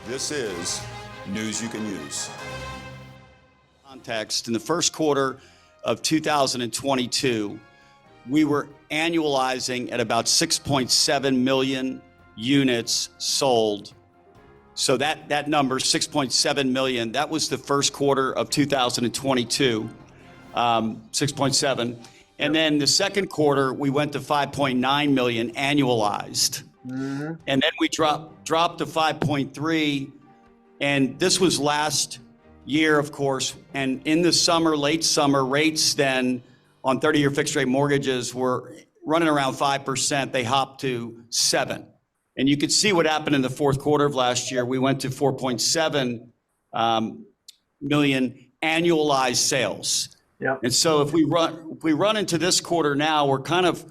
This is News You Can Use. Context, in the first quarter of 2022, we were annualizing at about 6.7 million units sold. So that number, 6.7 million, that was the first quarter of 2022, 6.7. And then the second quarter, we went to 5.9 million annualized. Mm-hmm. And then we dropped to 5.3. And this was last year, of course. And in the summer, late summer, rates then on 30-year fixed rate mortgages were running around 5%. They hopped to 7%. And you could see what happened in the fourth quarter of last year. We went to 4.7 million annualized sales. Yep. And so if we run into this quarter now, we're kind of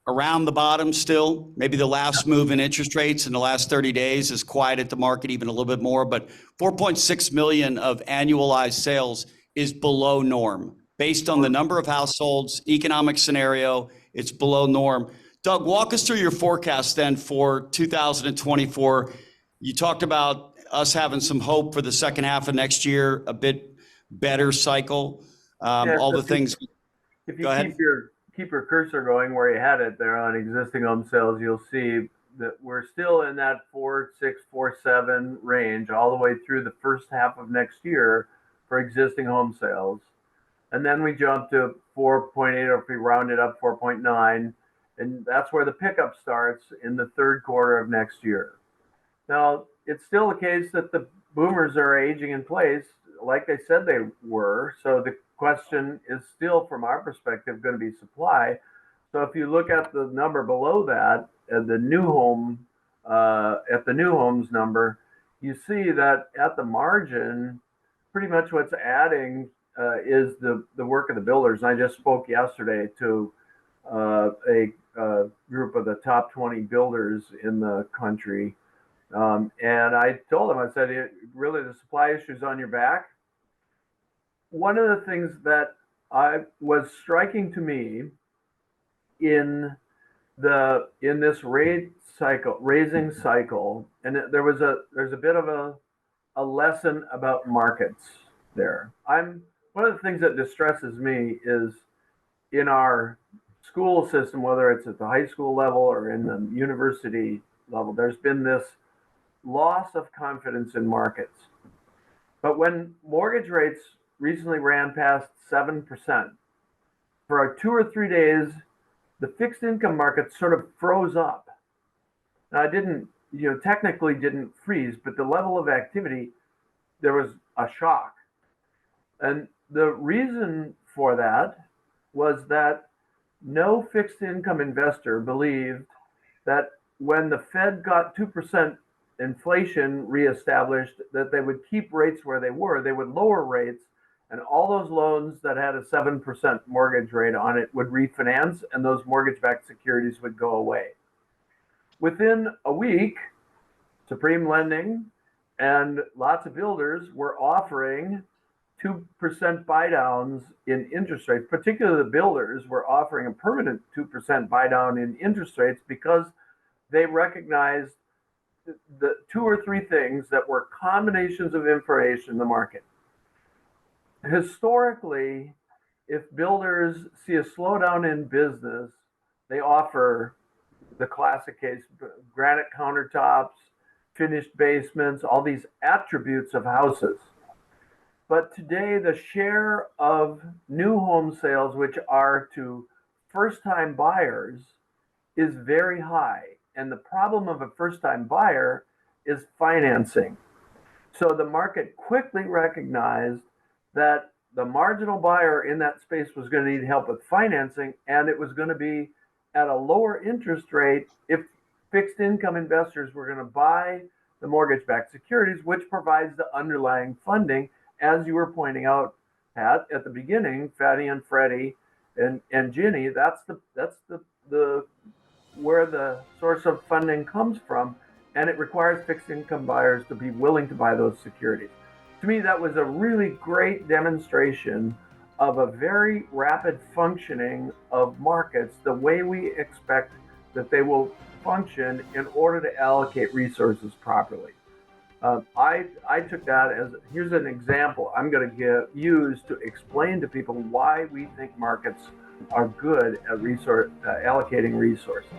around the bottom still. Maybe the last move in interest rates in the last 30 days has quieted the market even a little bit more. But 4.6 million of annualized sales is below norm. Based on the number of households, economic scenario, it's below norm. Doug, walk us through your forecast then for 2024. You talked about us having some hope for the second half of next year, a bit better cycle, all the things. If you keep your cursor going where you had it there on existing home sales, you'll see that we're still in that 4.6, 4.7 range all the way through the first half of next year for existing home sales. And then we jump to 4.8, or if we round it up, 4.9. And that's where the pickup starts in the third quarter of next year. Now, it's still the case that the boomers are aging in place, like they said they were. So the question is still, from our perspective, going to be supply. So if you look at the number below that, at the new homes number, you see that at the margin, pretty much what's adding is the work of the builders. And I just spoke yesterday to a group of the top 20 builders in the country. And I told them, I said, really, the supply issue's on your back. One of the things that was striking to me in this raising cycle, and there's a bit of a lesson about markets there. One of the things that distresses me is in our school system, whether it's at the high school level or in the university level, there's been this loss of confidence in markets. But when mortgage rates recently ran past 7%, for 2 or 3 days, the fixed income market sort of froze up. Now, it technically didn't freeze, but the level of activity, there was a shock. And the reason for that was that no fixed income investor believed that when the Fed got 2% inflation reestablished, that they would keep rates where they were. They would lower rates, and all those loans that had a 7% mortgage rate on it would refinance, and those mortgage-backed securities would go away. Within a week, Supreme Lending and lots of builders were offering 2% buydowns in interest rates. Particularly the builders were offering a permanent 2% buydown in interest rates because they recognized the 2 or 3 things that were combinations of information in the market. Historically, if builders see a slowdown in business, they offer the classic case, granite countertops, finished basements, all these attributes of houses. But today, the share of new home sales, which are to first-time buyers, is very high. And the problem of a first-time buyer is financing. So the market quickly recognized that the marginal buyer in that space was going to need help with financing, and it was going to be at a lower interest rate if fixed income investors were going to buy the mortgage-backed securities, which provides the underlying funding. As you were pointing out, Pat, at the beginning, Fannie and Freddie and Ginnie, that's the where the source of funding comes from, and it requires fixed income buyers to be willing to buy those securities. To me, that was a really great demonstration of a very rapid functioning of markets, the way we expect that they will function in order to allocate resources properly. I took that as, here's an example I'm going to use to explain to people why we think markets are good at allocating resources.